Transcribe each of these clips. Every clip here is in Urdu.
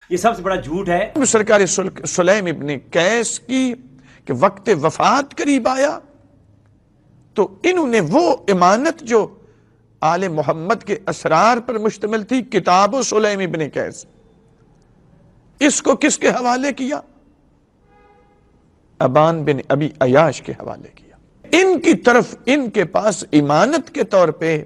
یہ سب سے بڑا جھوٹ ہے سرکار سلیم ابن قیس کی کہ وقت وفات قریب آیا تو انہوں نے وہ امانت جو آل محمد کے اسرار پر مشتمل تھی، کتاب سلیم ابن قیس، اس کو کس کے حوالے کیا؟ ابان بن ابی عیاش کے حوالے کیا۔ ان کی طرف ان کے پاس امانت کے طور پہ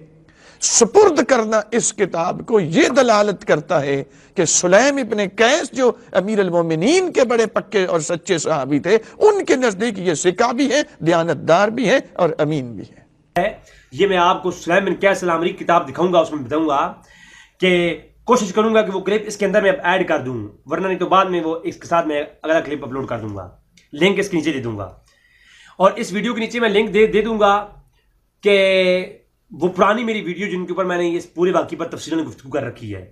سپرد کرنا اس کتاب کو یہ دلالت کرتا ہے کہ سلیم ابن قیس جو امیر المومنین کے بڑے پکے اور سچے صحابی تھے، ان کے نزدیک یہ ثقہ بھی ہے، دیانتدار بھی ہے اور امین بھی ہے۔ یہ میں آپ کو سلیم بن قیس العامری کی کتاب دکھاؤں گا، اس میں بتاؤں گا کہ کوشش کروں گا کہ وہ کلپ اس کے اندر میں ایڈ کر دوں، ورنہ نہیں تو بعد میں وہ اس کے ساتھ میں اگلا کلپ اپلوڈ کر دوں گا، لنک اس کے نیچے دے دوں گا، اور اس ویڈیو کے نیچے میں لنک دے دوں گا کہ وہ پرانی میری ویڈیو جن کے اوپر میں نے اس پورے واقعے پر تفصیلاً گفتگو کر رکھی ہے۔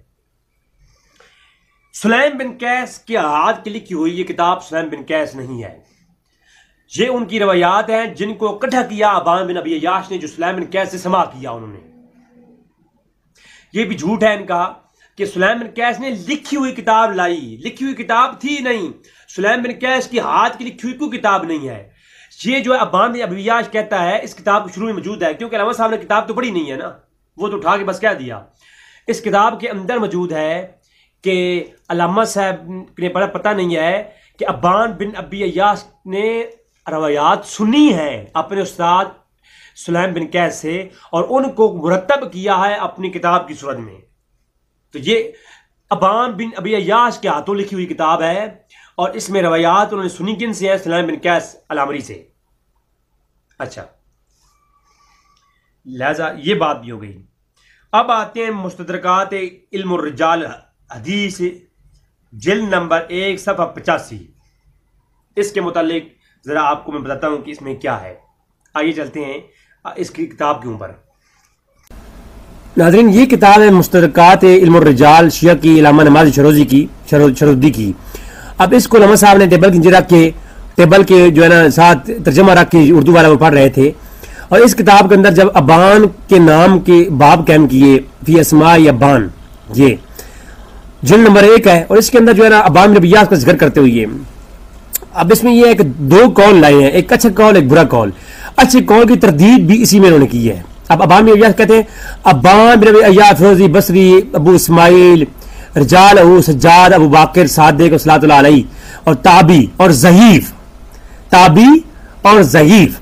سلیم بن قیس کے ہاتھ کی لکھی ہوئی یہ کتاب سلیم بن قیس نہیں ہے، یہ ان کی روایات ہیں جن کو اکٹھا کیا ابان بن ابی عیاش نے، جو سلیم بن قیس سے سماع کیا انہوں نے۔ یہ بھی جھوٹ ہے ان کا کہ سلیم بن قیس نے لکھی ہوئی کتاب لائی، لکھی ہوئی کتاب تھی نہیں، سلیم بن قیس کی ہاتھ کی لکھی ہوئی کوئی کتاب نہیں ہے۔ یہ جو ہے ابان بن ابی عیاش کہتا ہے اس کتاب کو شروع میں موجود ہے، کیونکہ علامہ صاحب نے کتاب تو پڑھی نہیں ہے نا، وہ تو اٹھا کے بس کہہ دیا۔ اس کتاب کے اندر موجود ہے کہ علامہ صاحب نے بڑا پتہ نہیں ہے کہ ابان بن ابی عیاش نے روایات سنی ہے اپنے استاد سلیم بن قیس سے اور ان کو مرتب کیا ہے اپنی کتاب کی صورت میں۔ تو یہ ابان بن ابی عیاش کے ہاتھوں لکھی ہوئی کتاب ہے، اور اس میں روایات انہوں نے سنی کن سے ہے؟ سلیم بن قیس العامری سے۔ اچھا، لہذا یہ بات بھی ہو گئی۔ اب آتے ہیں مستدرکات علم الرجال حدیث جلد نمبر 1 صفحہ 85۔ اس کے متعلق ذرا آپ کو میں بتاتا ہوں کہ اس میں کیا ہے۔ آئیے چلتے ہیں اس کی کتاب کے اوپر۔ ناظرین، یہ کتاب ہے مستدرکات علم الرجال شیعہ کی علامہ نمازی شرودی کی۔ اب اس کو علامہ صاحب نے ٹیبل کے نیچے رکھ کے، ٹیبل کے جو ہے نا ساتھ ترجمہ رکھ کے اردو والا وہ پڑھ رہے تھے، اور اس کتاب کے اندر جب ابان کے نام کے باب قائم کیے فی اسماء ابان، یہ جلد نمبر 1 ہے، اور اس کے اندر جو ہے نا ابان بن ابی عیاش کا ذکر کرتے ہوئے اب اس میں یہ ہے کہ 2 قول لائے ہیں، ایک اچھا قول ایک برا قول۔ اچھے قول کی تردید بھی اسی میں انہوں نے کی ہے۔ اب ابان بن ابی عیاش کہتے ہیں ابان بن ابی عیاش فیروزی بصری ابو اسماعیل رجال ابو سجاد ابو باقر صادق صلاۃ اللہ علیہ، اور تابی اور ضعیف، تابی اور ضعیف،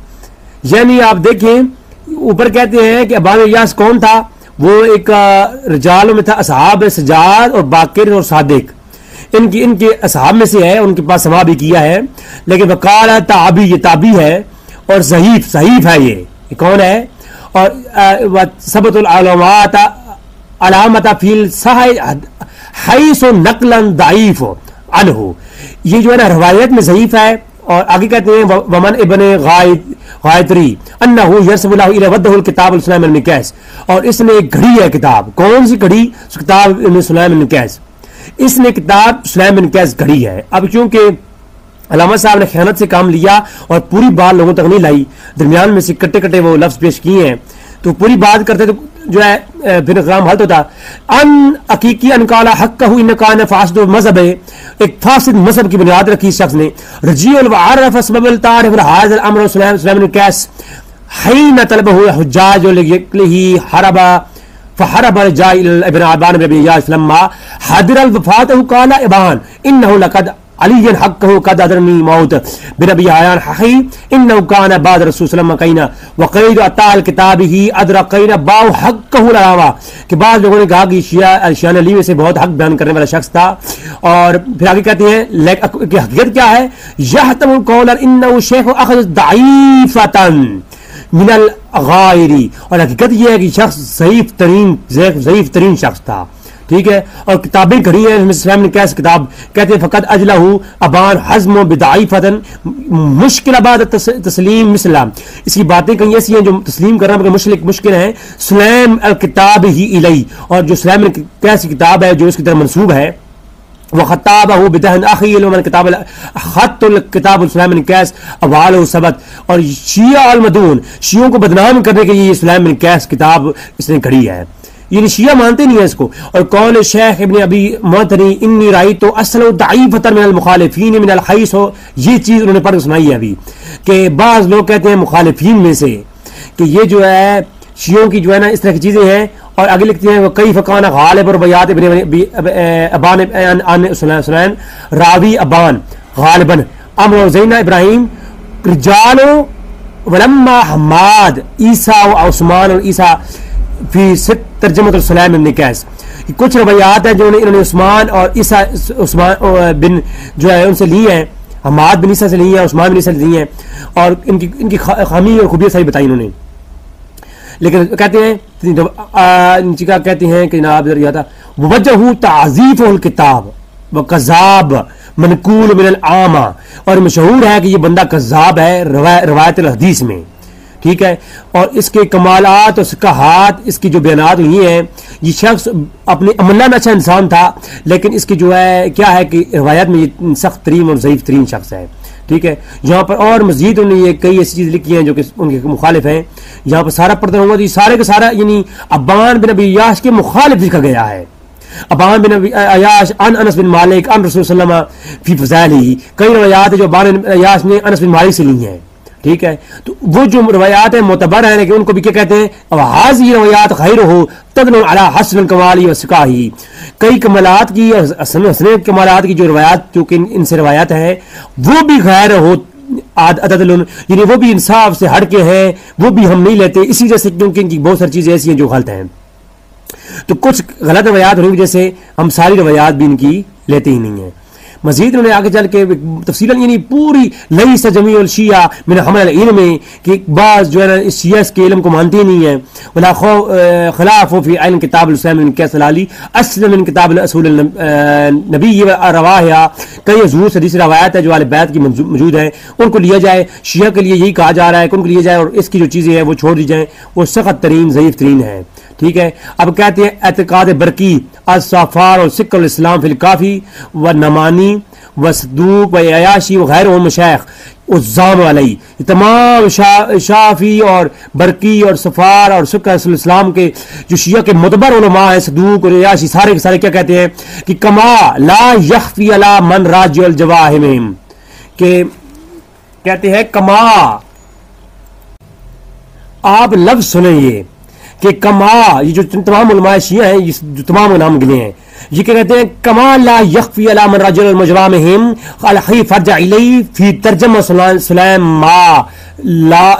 یعنی آپ دیکھیں اوپر کہتے ہیں کہ ابان بن عیاش کون تھا؟ وہ ایک رجالوں میں تھا، اصحاب سجاد اور باقر اور صادق، ان کے اصحاب میں سے ہے، ان کے پاس سماع بھی کیا ہے، لیکن وقال تابی، یہ تابی ہے، اور ضعیف ہے، یہ کون ہے؟ اور ثبت العلامات علامت فی الصحیح حیث نقلا ضعیف عنہ، یہ جو ہے نا روایت میں ضعیف ہے۔ اور آگے کہتے ہیں ومن ابن غائطری انہ یرسم اللہ الی ودہ الکتاب سلیم بن قیس، اور اس نے ایک گھڑی ہے کتاب، کون سی گھڑی؟ کتاب سلیم بن قیس، اس نے کتاب سلیم بن قیس گھڑی ہے۔ اب چونکہ علامہ صاحب نے خیانت سے کام لیا اور پوری بات لوگوں تک نہیں لائی، درمیان میں سے کٹے وہ لفظ پیش کیے ہیں، تو پوری بات کرتے تو جو ہے پھر کلام حل ہوتا۔ ان حقیقی ان قال حقہ ان کان فاسد مذہب، ایک فاسد مذہب کی بنیاد رکھی اس شخص نے۔ رجیع وعرف سبب التعارف هذا الامر سلیم بن قیس حين طلبه حجاج لهي حرب فحرب رجاء ابن ابان بن ابي عياش لما حضر الوفاة قال ابان انه لقد علی حقہ قد ادرنی موت بن ابی عیان حقی انه کان بعد رسول صلی اللہ علیہ وسلم قینا وقید اطال کتابہ ادرقینا باو حقہ العلاوہ، کہ بعض لوگوں نے کہا کہ شیعہ علی میں سے بہت حق بیان کرنے والا شخص تھا، اور پھر آگے کہتے ہیں کہ حقیقت کیا ہے؟ یحتم القول انه شیخ اخذ ضعیفتا من الغائری، اور حقیقت یہ ہے کہ شخص ضعیف ترین شخص تھا، ٹھیک ہے، اور کتابیں کھڑی ہیں، سلیم بن قیس کتاب کہتے ہیں فقط اجلہ ابان حزم بضعیفۃ مشکل بعد تسلیم مثلا، اس کی باتیں کہیں ایسی ہیں جو تسلیم کرنا مشکل ہیں۔ سلیم الکتاب ہی الی، اور جو سلیم بن قیس کی کتاب ہے جو اس کی طرف منسوب ہے، وخطابہ بدہن اخی علم کتاب خط الکتاب سلیم بن قیس اوالہ ثبت، اور شیعہ المدون، شیعوں کو بدنام کرنے کے لیے یہ سلیم بن قیس کتاب اس نے کھڑی ہے۔ یعنی شیعہ مانتے نہیں ہیں اس کو. اور قول شیخ ابن ابی معطری انی رأیت اصل ضعیفۃ من المخالفین من الحیث، یہ چیز انہوں نے پڑھ کے سنائی ہے ابھی کہ بعض لوگ کہتے ہیں مخالفین میں سے کہ یہ جو ہے شیعوں کی جو ہے نا اس طرح کی چیزیں ہیں. اور آگے لکھتے ہیں وہ کئی فقان غالب اور بیات ابن ابان عن سلیم راوی ابان غالباً امر زینا ابراہیم رجال ولما حماد عیسیٰ و عثمان اور عیسیٰ فی ترجمۃ السلام ابن قیس. کچھ روایات ہیں جو انہوں نے عثمان اور عیسیٰ عثمان بن جو ہے ان سے لی ہیں، حماد بن عیسیٰ سے لی ہیں، عثمان بن عیسیٰ سے لی ہیں، اور ان کی خامی اور خوبیاں ساری بتائی انہوں نے. لیکن کہتے ہیں کہتے ہیں کہ جناب وجہ تعزیف الکتاب و کذاب منقول من العامہ، اور مشہور ہے کہ یہ بندہ کذاب ہے روایت الحدیث میں. ٹھیک ہے، اور اس کے کمالات اور صحاحات اس کی جو بیانات ہوئی ہیں، یہ شخص اپنے عملہ میں اچھا انسان تھا، لیکن اس کی جو ہے کیا ہے کہ روایت میں یہ سخت ترین اور ضعیف ترین شخص ہے. ٹھیک ہے، یہاں پر اور مزید انہوں نے یہ کئی ایسی چیز لکھی ہیں جو کہ ان کے مخالف ہیں. یہاں پر سارا پڑھتا ہوں گا تو یہ سارے کا سارا یعنی ابان بن ابی عیاش کے مخالف لکھا گیا ہے. ابان بن ابی عیاش عن انس بن مالک عن رسول صلی اللہ علیہ وسلم فی فضائلہ، کئی روایات ہیں جو ابان بن عیاش نے انس بن مالک سے لی ہیں. ٹھیک ہے، تو وہ جو روایات ہیں معتبر ہیں، لیکن ان کو بھی کیا کہتے ہیں اب حاضی روایات خیر ہو تدن علی حسن الکمالی و سکاہی، کئی کمالات کی اور حسن کمالات کی جو روایات جو کہ ان سے روایات ہیں وہ بھی غیر ہو عدل، یعنی وہ بھی انصاف سے ہٹ کے ہیں، وہ بھی ہم نہیں لیتے اسی وجہ سے کیونکہ ان کی بہت ساری چیزیں ایسی ہیں جو غلط ہیں. تو کچھ غلط روایات ہونے کی وجہ سے ہم ساری روایات بھی ان کی لیتے ہی نہیں ہیں. مزید انہوں نے آگے چل کے تفصیلاً یعنی پوری لیس جمیع الشیعہ من حمل العلم کہ بعض جو ہے نا اس شیعہ کے علم کو مانتے ہی نہیں ہیں، ولا خلاف فی علم کتاب الاسلام من قیس العلی اصل من کتاب الاصول النبی رواہ، کئی حضور سے حدیث روایات ہے جو اہل بیت کی موجود ہیں ان کو لیا جائے. شیعہ کے لیے یہی کہا جا رہا ہے کہ ان کو لیا جائے اور اس کی جو چیزیں ہیں وہ چھوڑ دی جائیں، وہ سخت ترین ضعیف ترین ہیں. ٹھیک ہے، اب کہتے ہیں اعتقاد برقی الصافار اور سکر الاسلام فی الکافی و نمانی و صدوق و عیاشی وغیرہ مشایخ الزام علیہ، تمام شافی اور برقی اور صفار اور سکر الاسلام کے جو شیعہ کے معتبر علماء ہیں، صدوق اور عیاشی سارے کے سارے کیا کہتے ہیں کہ کما لا یخفی علی من راجع الجواہم، کہ کہتے ہیں کما، آپ لفظ سنیں یہ کہ کما، یہ جو تمام علماء شیعہ ہیں جو تمام نام گنے ہیں یہ کیا کہتے ہیں کما لا یخفی علی من رجل المجرامہم الحی فرجع الی فی ترجمہ سلیم ما لا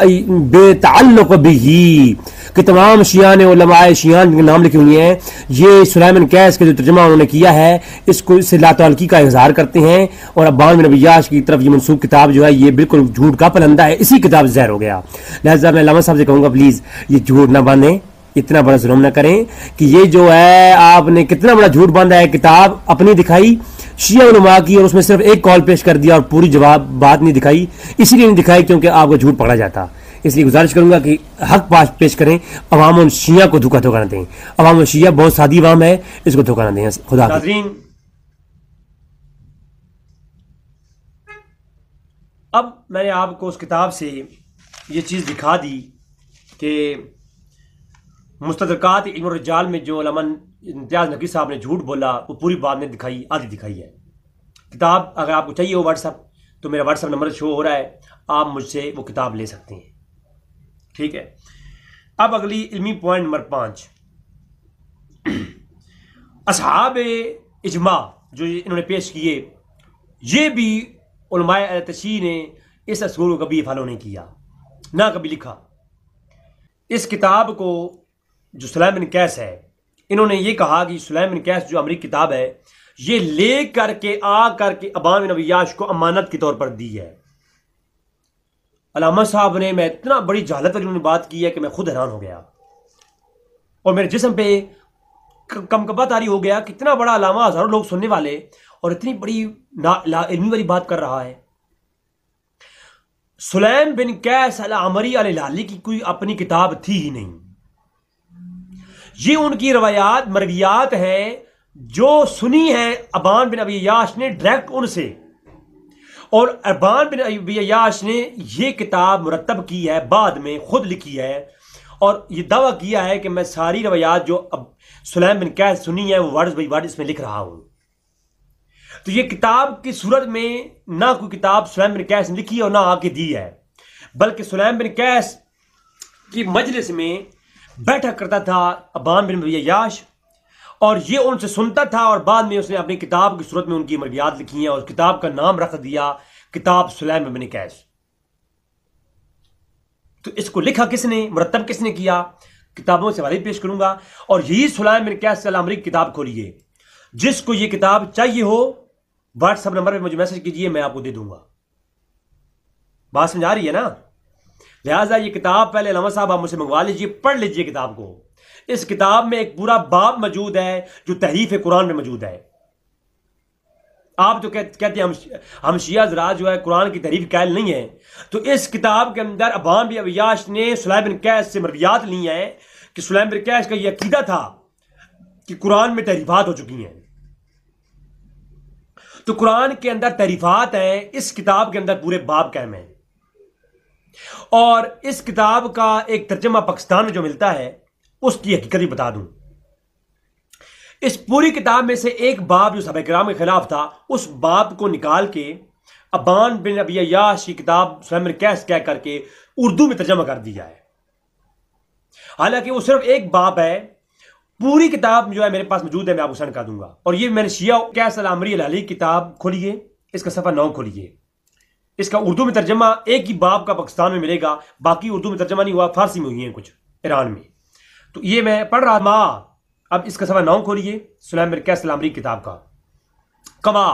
بے تعلق بھی، کہ تمام شیعہ نے علماء شیعہ کے نام لکھے ہوئے ہیں یہ سلیم بن قیس کے جو ترجمہ انہوں نے کیا ہے اس کو اس سے لا تعلقی کا اظہار کرتے ہیں. اور ابان بن ابی عیاش کی طرف یہ منسوب کتاب جو ہے یہ بالکل جھوٹ کا پلندہ ہے، اسی کتاب زہر ہو گیا. لہذا میں علامہ صاحب سے کہوں گا پلیز یہ جھوٹ نہ باندھیں، اتنا بڑا ظلم نہ کریں کہ یہ جو ہے آپ نے کتنا بڑا جھوٹ باندھا ہے. کتاب اپنی دکھائی شیعہ علماء کی اور اس میں صرف ایک کال پیش کر دیا اور پوری جواب بات نہیں دکھائی، اسی لیے نہیں دکھائی کیونکہ آپ کو جھوٹ پکڑا جاتا. اس لیے گزارش کروں گا کہ حق پیش کریں، عوام الشیعہ کو دھوکہ نہ دیں. عوام الشیعہ بہت سادی عوام ہے، اس کو دھوکہ نہ دیں. خدا حافظ. اب میں نے آپ کو اس کتاب سے یہ چیز دکھا دی کہ مستدرکات علم الرجال میں جو علامہ امتیاز نقوی صاحب نے جھوٹ بولا وہ پوری بات نے دکھائی، آدھی دکھائی ہے. کتاب اگر آپ کو چاہیے ہو واٹس ایپ تو میرا واٹس ایپ نمبر شو ہو رہا ہے، آپ مجھ سے وہ کتاب لے سکتے ہیں. ٹھیک ہے، اب اگلی علمی پوائنٹ نمبر 5، اصحاب اجماع جو انہوں نے پیش کیے یہ بھی علماء تشیع نے اس اصول کو کبھی فالو نہیں کیا نہ کبھی لکھا. اس کتاب کو جو سلیم بن قیس ہے انہوں نے یہ کہا کہ سلیم بن قیس جو امریکی کتاب ہے یہ لے کر کے آ کر کے ابان بن ابی عیاش کو امانت کے طور پر دی ہے. علامہ صاحب نے میں اتنا بڑی جہالت والی بات کی ہے کہ میں خود حیران ہو گیا اور میرے جسم پہ کمکبہ طاری ہو گیا کہ اتنا بڑا علامہ ہزاروں لوگ سننے والے اور اتنی بڑی علمی والی بات کر رہا ہے. سلیم بن قیس العمری الہلالی کی کوئی اپنی کتاب تھی ہی نہیں. یہ ان کی روایات مرویات ہیں جو سنی ہیں ابان بن ابی عیاش نے ڈائریکٹ ان سے، اور ابان بن ابی عیاش نے یہ کتاب مرتب کی ہے بعد میں خود لکھی ہے اور یہ دعویٰ کیا ہے کہ میں ساری روایات جو سلیم بن قیس سنی ہے، وہ ورڈز بائی ورڈ اس میں لکھ رہا ہوں. تو یہ کتاب کی صورت میں نہ کوئی کتاب سلیم بن قیس نے لکھی اور نہ آ کے دی ہے، بلکہ سلیم بن قیس کی مجلس میں بیٹھا کرتا تھا ابان بن ابی عیاش، اور یہ ان سے سنتا تھا، اور بعد میں اس نے اپنی کتاب کی صورت میں ان کی مرویات لکھی ہیں، اور اس کتاب کا نام رکھ دیا کتاب سلیم بن قیس. تو اس کو لکھا کس نے، مرتب کس نے کیا، کتابوں سے حوالے پیش کروں گا. اور یہی سلیم بن قیس الامری کی کتاب کھولیے. جس کو یہ کتاب چاہیے ہو واٹس ایپ نمبر پہ مجھے میسج کیجئے، میں آپ کو دے دوں گا. بات سمجھ آ رہی ہے نا؟ لہٰذا یہ کتاب پہلے علامہ صاحب آپ مجھ سے منگوا لیجئے، پڑھ لیجئے کتاب کو. اس کتاب میں ایک پورا باب موجود ہے جو تحریف قرآن میں موجود ہے. آپ جو کہتے ہیں ہم شیعہ حضرات جو ہے قرآن کی تحریف قائل نہیں ہیں، تو اس کتاب کے اندر ابان بن ابی عیاش نے سلیم بن قیس سے مرویات لی ہیں کہ سلیم بن قیس کا یہ عقیدہ تھا کہ قرآن میں تحریفات ہو چکی ہیں. تو قرآن کے اندر تحریفات ہیں، اس کتاب کے اندر پورے باب قائم ہیں. اور اس کتاب کا ایک ترجمہ پاکستان میں جو ملتا ہے اس کی حقیقت بھی بتا دوں. اس پوری کتاب میں سے ایک باب جو صحابہ کرام کے خلاف تھا، اس باب کو نکال کے ابان بن ابی عیاش کی کتاب سلیم بن قیس کہہ کر کے اردو میں ترجمہ کر دیا ہے. حالانکہ وہ صرف ایک باب ہے. پوری کتاب جو ہے میرے پاس موجود ہے، میں آپ کو سینڈ کر دوں گا. اور یہ میں نے شیعہ قیس الامری الہلی کتاب کھولیے، اس کا صفحہ 9 کھولیے. اس کا اردو میں ترجمہ ایک ہی باب کا پاکستان میں ملے گا، باقی اردو میں ترجمہ نہیں ہوا، فارسی میں ہوئی ہیں کچھ ایران میں. تو یہ میں پڑھ رہا تھا. اب اس کا صفحہ 9 کھولیے سلیم بن قیس الامری کتاب کا. کما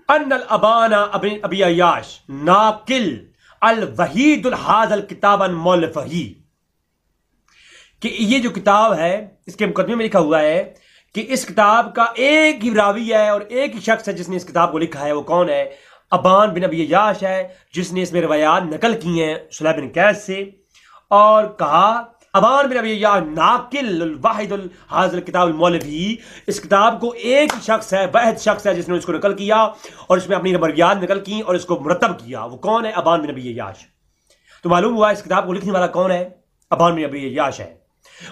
ان الابان ابن ابی عیاش ناقل الوحید الحاظ الکتاب مولفہی، کہ یہ جو کتاب ہے اس کے مقدمے میں لکھا ہوا ہے کہ اس کتاب کا ایک ہی راوی ہے اور ایک ہی شخص ہے جس نے اس کتاب کو لکھا ہے. وہ کون ہے؟ ابان بن ابی عیاش ہے، جس نے اس میں روایات نقل کی ہیں سلیم بن قیس سے. اور کہا ابان بن ابی عیاش ناقل الواحد الحاظ الکتاب المولفی، اس کتاب کو ایک ہی شخص ہے، واحد شخص ہے جس نے اس کو نقل کیا اور اس میں اپنی مرویات نقل کی اور اس کو مرتب کیا. وہ کون ہے؟ ابان بن ابی عیاش. تو معلوم ہوا اس کتاب کو لکھنے والا کون ہے؟ ابان بن ابی عیاش ہے.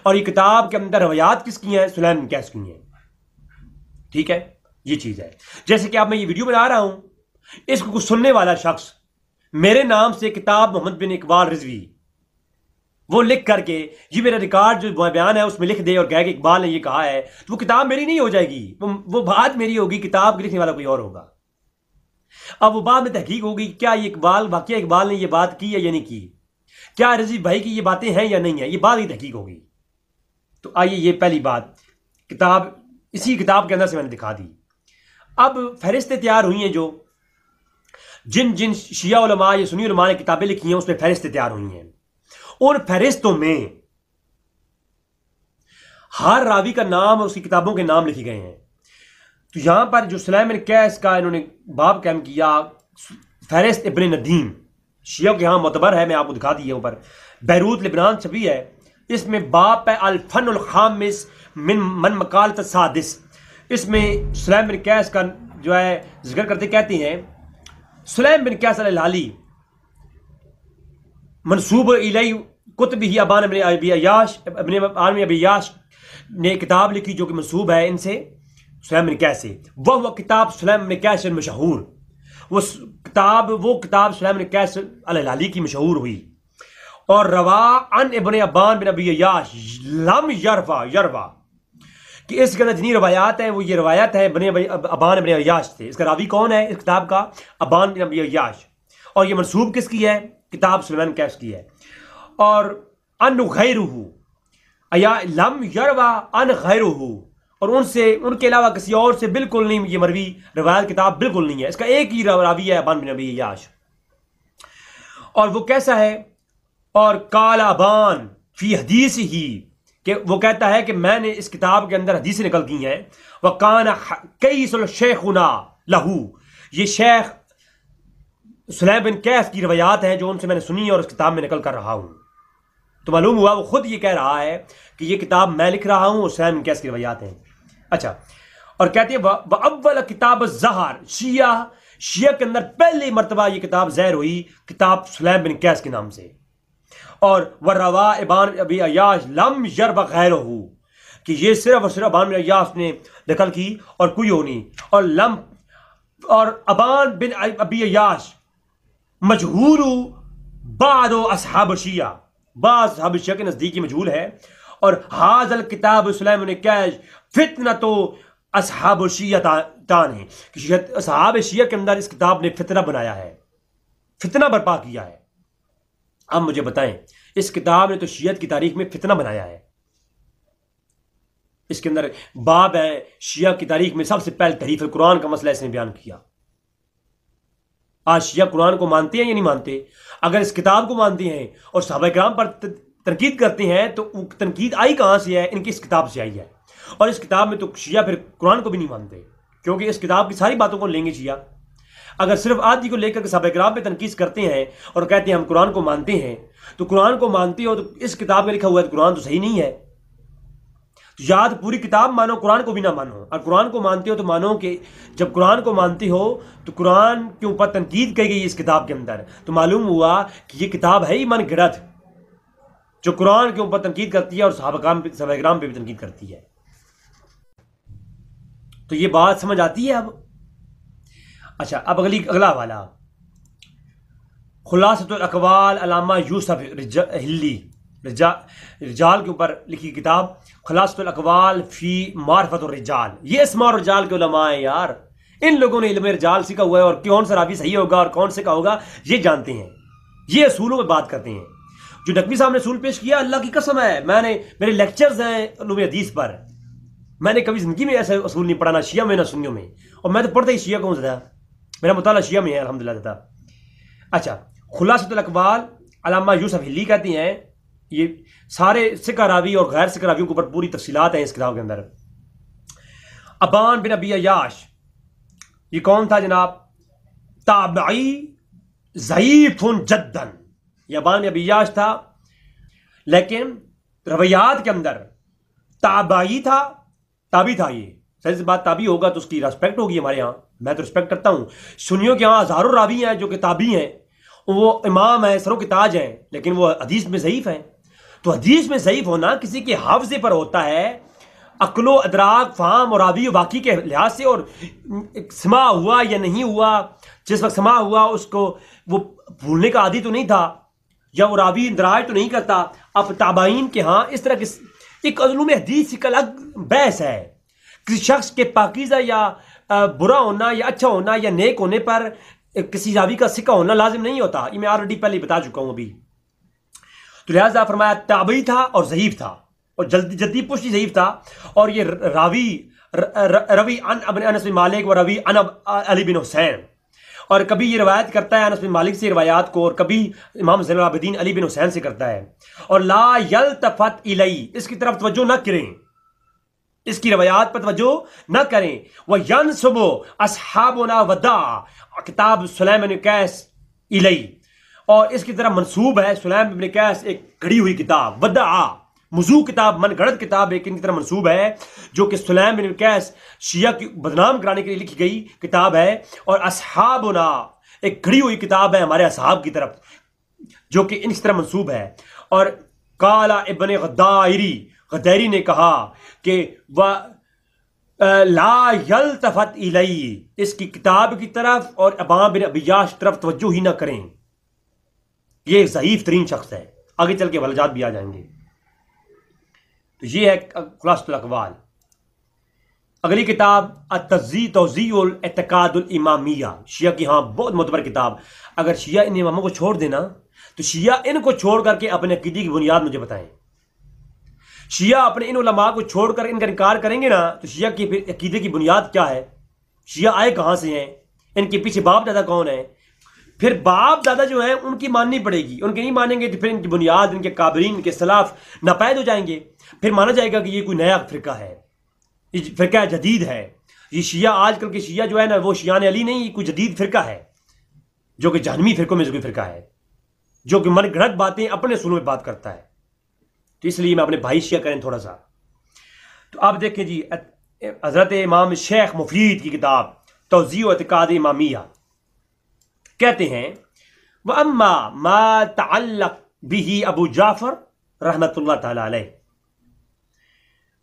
اور یہ کتاب کے اندر روایات کس کی ہیں؟ سلیم بن قیس کی ہیں. ٹھیک ہے، یہ چیز ہے. جیسے کہ اب میں یہ ویڈیو بنا رہا ہوں، اس کو کچھ سننے والا شخص میرے نام سے کتاب محمد بن اقبال رضوی وہ لکھ کر کے یہ میرا ریکارڈ جو بیان ہے اس میں لکھ دے اور کہے کہ اقبال نے یہ کہا ہے، تو وہ کتاب میری نہیں ہو جائے گی، وہ بات میری ہوگی، کتاب کے لکھنے والا کوئی اور ہوگا. اب وہ بعد میں تحقیق ہوگی کیا یہ اقبال واقعہ اقبال نے یہ بات کی ہے یا نہیں کی، کیا رضوی بھائی کی یہ باتیں ہیں یا نہیں ہیں، یہ بات ہی تحقیق ہوگی. تو آئیے یہ پہلی بات کتاب اسی کتاب کے اندر سے میں نے دکھا دی. اب فہرستیں تیار ہوئی ہیں، جو جن شیعہ علماء یا سنی علماء نے کتابیں لکھی ہیں اس میں فہرستیں تیار ہوئی ہیں. ان فہرستوں میں ہر راوی کا نام اور اس کی کتابوں کے نام لکھے گئے ہیں. تو یہاں پر جو سلیم بن قیس کا انہوں نے باب قائم کیا، فہرست ابن ندیم شیعہ کے یہاں معتبر ہے، میں آپ کو دکھا دیے اوپر، بیروت لبنان چھپی ہے. اس میں باب پہ الفن الخامس من مقالۃ السادس، اس میں سلیم بن قیس کا جو ہے ذکر کرتے کہتے ہیں سلیم بن قیس الہلالی منصوب الیہ کتب ہی ابان ابن ابی عیاش ابن ابی عیاش نے کتاب لکھی جو کہ منصوب ہے ان سے سلیم بن قیس سے. وہ کتاب سلیم بن قیس مشہور، وہ کتاب سلیم بن قیس الہلالی کی مشہور ہوئی. اور روا ان ابن ابان بن ابی عیاش لم یروا کہ اس کے اندر جتنی روایات ہیں وہ یہ روایت ہے ابان ابن عیاش سے. اس کا راوی کون ہے اس کتاب کا؟ ابان بن ابی عیاش. اور یہ منسوب کس کی ہے؟ کتاب سلیم قیس کی ہے. اور ان غیرہ یا لم یروا ان غیرہ، اور ان کے علاوہ کسی اور سے بالکل نہیں یہ مروی روایت کتاب بالکل نہیں ہے. اس کا ایک ہی راوی ہے ابان بن ابی عیاش. اور وہ کیسا ہے؟ اور قال ابان فی حدیث ہی، کہ وہ کہتا ہے کہ میں نے اس کتاب کے اندر حدیثیں نقل کی ہیں. وَقَانَ قَيْسُ الشَّيْخُنَا لَهُ، یہ شیخ سلیم بن قیس کی روایات ہیں جو ان سے میں نے سنی اور اس کتاب میں نقل کر رہا ہوں. تو معلوم ہوا وہ خود یہ کہہ رہا ہے کہ یہ کتاب میں لکھ رہا ہوں اور سلیم بن قیس کی روایات ہیں. اچھا، اور کہتے ہیں وَأَوَّلَ کتاب الظَّہر، شیعہ کے اندر پہلی مرتبہ یہ کتاب ظاہر ہوئی کتاب سلیم بن قیس کے نام سے. اور وروا ابان ابی عیاش لم یرو غیرہ، کہ یہ صرف اور صرف ابان بن عیاش نے نقل کی اور کوئی اور نہیں. اور ابان بن ابی عیاش مجہول بعض اصحاب شیعہ، بعض اصحاب شیعہ کے نزدیکی مجہول ہے. اور حاض الکتاب سلیم بن کیش فتنۃ اصحاب شیعہ تان ہے کہ اصحاب شیعہ کے اندر اس کتاب نے فتنہ بنایا ہے، فتنہ برپا کیا ہے. اب مجھے بتائیں اس کتاب نے تو شیعت کی تاریخ میں فتنہ بنایا ہے. اس کے اندر باب ہے شیعہ کی تاریخ میں سب سے پہلے تحریف القرآن کا مسئلہ اس نے بیان کیا. آج شیعہ قرآن کو مانتے ہیں یا نہیں مانتے؟ اگر اس کتاب کو مانتے ہیں اور صحابہ کرام پر تنقید کرتے ہیں تو تنقید آئی کہاں سے ہے؟ ان کی اس کتاب سے آئی ہے. اور اس کتاب میں تو شیعہ پھر قرآن کو بھی نہیں مانتے، کیونکہ اس کتاب کی ساری باتوں کو لیں گے شیعہ. اگر صرف آدھی کو لے کر صحابہ کرام پہ تنقید کرتے ہیں اور کہتے ہیں ہم قرآن کو مانتے ہیں، تو قرآن کو مانتے ہو تو اس کتاب میں لکھا ہوا ہے تو قرآن تو صحیح نہیں ہے. یا تو پوری کتاب مانو، قرآن کو بھی نہ مانو. اور قرآن کو مانتے ہو تو مانو کہ جب قرآن کو مانتے ہو تو قرآن کے اوپر تنقید کی گئی اس کتاب کے اندر، تو معلوم ہوا کہ یہ کتاب ہے ہی من گڑت جو قرآن کے اوپر تنقید کرتی ہے اور صحابہ کرام پہ بھی تنقید کرتی ہے. تو یہ بات سمجھ آتی ہے اب؟ اچھا، اب اگلا والا خلاصۃ الاقوال علامہ یوسف ہلی رجال کے اوپر لکھی کتاب خلاصۃ الاقوال فی معرفت الرجال. یہ اسماء الرجال کے علماء ہیں یار، ان لوگوں نے علم رجال سیکھا ہوا ہے اور کون سا راوی صحیح ہوگا اور کون سے کا ہوگا یہ جانتے ہیں. یہ اصولوں میں بات کرتے ہیں. جو نقوی صاحب نے اصول پیش کیا، اللہ کی قسم ہے، میرے لیکچرز ہیں علوم حدیث پر، میں نے کبھی زندگی میں ایسے اصول نہیں پڑھا، نہ شیعہ میں نہ سنیوں میں. اور میں تو پڑھتا ہی شیعہ کو زیادہ، میرا مطالعہ شیعہ میں ہے الحمدللہ زیادہ. اچھا، خلاصۃ الاقوال علامہ یوسف ہلی کہتے ہیں، یہ سارے سکہ راوی اور غیر سکہ راویوں کے اوپر پوری تفصیلات ہیں اس کتاب کے اندر. ابان بن ابی عیاش یہ کون تھا جناب؟ تابعی ضعیف جدن. یہ ابان بن ابی عیاش تھا، لیکن روایات کے اندر تابعی تھا، تابعی تھا. یہ صحیح سے بات، تابعی ہوگا تو اس کی ریسپیکٹ ہوگی ہمارے ہاں، میں تو ریسپیکٹ کرتا ہوں. سنیوں کے ہاں ہزاروں راوی ہیں جو کہ تابعی ہیں، وہ امام ہیں، سروں کے تاج ہیں، لیکن وہ حدیث میں ضعیف ہیں. تو حدیث میں ضعیف ہونا کسی کے حافظے پر ہوتا ہے، عقل و ادراک، فہم اور راوی واقعی کے لحاظ سے، اور سماع ہوا یا نہیں ہوا، جس وقت سماع ہوا اس کو وہ بھولنے کا عادی تو نہیں تھا، یا وہ راوی اندراج تو نہیں کرتا. اب تابعین کے ہاں اس طرح کی ایک علوم حدیث ایک الگ بحث ہے. کسی شخص کے پاکیزہ یا برا ہونا یا اچھا ہونا یا نیک ہونے پر کسی راوی کا سکہ ہونا لازم نہیں ہوتا. یہ میں آلریڈی پہلے بتا چکا ہوں ابھی. تو لہٰذا فرمایا تابعی تھا اور ضعیف تھا، اور جدی پشتی ضعیف تھا. اور یہ روی عن ابن انس بن مالک و روی عن علی بن حسین، اور کبھی یہ روایت کرتا ہے انس بن مالک سے روایات کو، اور کبھی امام زین العابدین علی بن حسین سے کرتا ہے. اور لا یلتفت الی، اس کی طرف توجہ نہ کریں، اس کی روایات پر توجہ نہ کریں. وَيَنْسُبُ أَصْحَابُنَا وَدَعَ کتاب سلیم بن قیس الی، اور اس کی طرف منسوب ہے سلیم بن قیس ایک گھڑی ہوئی کتاب، ودعا موضوع کتاب، من گھڑت کتاب ایک ان کی طرف منسوب ہے، جو کہ سلیم بن قیس شیعہ کی بدنام کرانے کے لیے لکھی گئی کتاب ہے. اور اصحابنا ایک گھڑی ہوئی کتاب ہے ہمارے اصحاب کی طرف، جو کہ ان کی طرف منسوب ہے. اور قال ابن غدیری نے کہا کہ لا یلتفت الی، اس کی کتاب کی طرف اور ابان بن ابی عیاش کی طرف توجہ ہی نہ کریں. یہ ضعیف ترین شخص ہے، آگے چل کے وجات بھی آ جائیں گے. تو یہ ہے خلاصۃ الاقوال. اگلی کتاب توضیح الاعتقاد الامامیہ، شیعہ کی ہاں بہت معتبر کتاب. اگر شیعہ ان اماموں کو چھوڑ دینا تو شیعہ ان کو چھوڑ کر کے اپنے عقیدے کی بنیاد مجھے بتائیں. شیعہ اپنے ان علماء کو چھوڑ کر ان کا انکار کریں گے نا تو شیعہ کی عقیدے کی بنیاد کیا ہے؟ شیعہ آئے کہاں سے ہیں؟ ان کے پیچھے باپ دادا کون ہیں؟ پھر باپ دادا جو ہیں ان کی ماننی پڑے گی. ان کے نہیں مانیں گے تو پھر ان کی بنیاد، ان کے قابرین، ان کے سلاف ناپید ہو جائیں گے. پھر مانا جائے گا کہ یہ کوئی نیا فرقہ ہے، یہ فرقہ جدید ہے. یہ شیعہ آج کل کے شیعہ جو ہے نا وہ شیعان علی نہیں، یہ کوئی جدید فرقہ ہے جو کہ جہنمی فرقوں میں سے کوئی فرقہ ہے، جو کہ من گھڑت باتیں اپنے سنوں میں بات کرتا ہے. تو اس لیے میں اپنے بھائی شیعہ کریں تھوڑا سا. تو آپ دیکھیں جی، حضرت امام شیخ مفید کی کتاب توضیح و اعتقاد امامیہ کہتے ہیں وَأَمَّا مَا تَعَلَّقْ بِهِ ابو جعفر رحمۃ اللہ تعالی علیہ.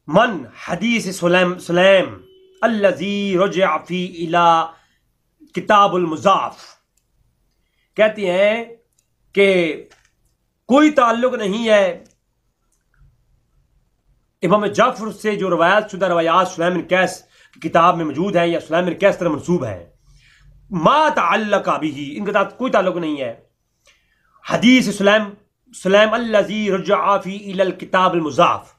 من حدیث سلیم الذی رجع فی الی کتاب المضاف، کہتے ہیں کہ کوئی تعلق نہیں ہے امام جعفر سے جو روایت شدہ روایات سلیم بن قیس کی کتاب میں موجود ہیں یا سلیم بن قیس طرح منسوب ہیں، ما تعلق به، ان کے ساتھ کوئی تعلق نہیں ہے حدیث سلیم الذی رجع فی الی الکتاب المضاف،